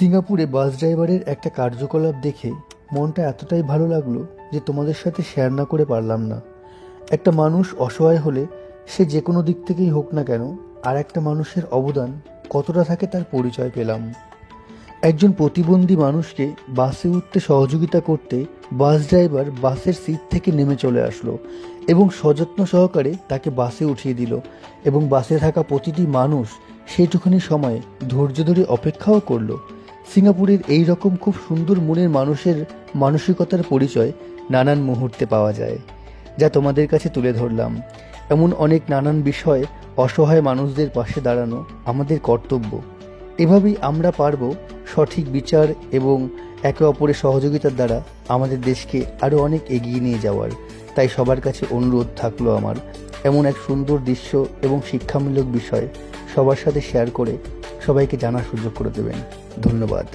সিঙ্গাপুরে বাস ড্রাইভারের একটা কার্যকলাপ দেখে মনটা এতটাই ভালো লাগলো যে তোমাদের সাথে শেয়ার না করে পারলাম না। একটা মানুষ অসহায় হলে সে যে কোনো দিক থেকেই হোক না কেন, আর একটা মানুষের অবদান কতটা থাকে তার পরিচয় পেলাম। একজন প্রতিবন্ধী মানুষকে বাসে উঠতে সহযোগিতা করতে বাস ড্রাইভার বাসের সিট থেকে নেমে চলে আসলো এবং সযত্ন সহকারে তাকে বাসে উঠিয়ে দিল, এবং বাসে থাকা প্রতিটি মানুষ সেইটুখানি সময়ে ধৈর্য ধরে অপেক্ষাও করলো। সিঙ্গাপুরের এই রকম খুব সুন্দর মনের মানুষের মানসিকতার পরিচয় নানান মুহূর্তে পাওয়া যায়, যা তোমাদের কাছে তুলে ধরলাম। এমন অনেক নানান বিষয়ে অসহায় মানুষদের পাশে দাঁড়ানো আমাদের কর্তব্য। এভাবেই আমরা পারব সঠিক বিচার এবং একে অপরের সহযোগিতার দ্বারা আমাদের দেশকে আরও অনেক এগিয়ে নিয়ে যাওয়ার। তাই সবার কাছে অনুরোধ থাকলো আমার, এমন এক সুন্দর দৃশ্য এবং শিক্ষামূলক বিষয় সবার সাথে শেয়ার করে সবাইকে জানার সুযোগ করে দেবেন। ধন্যবাদ।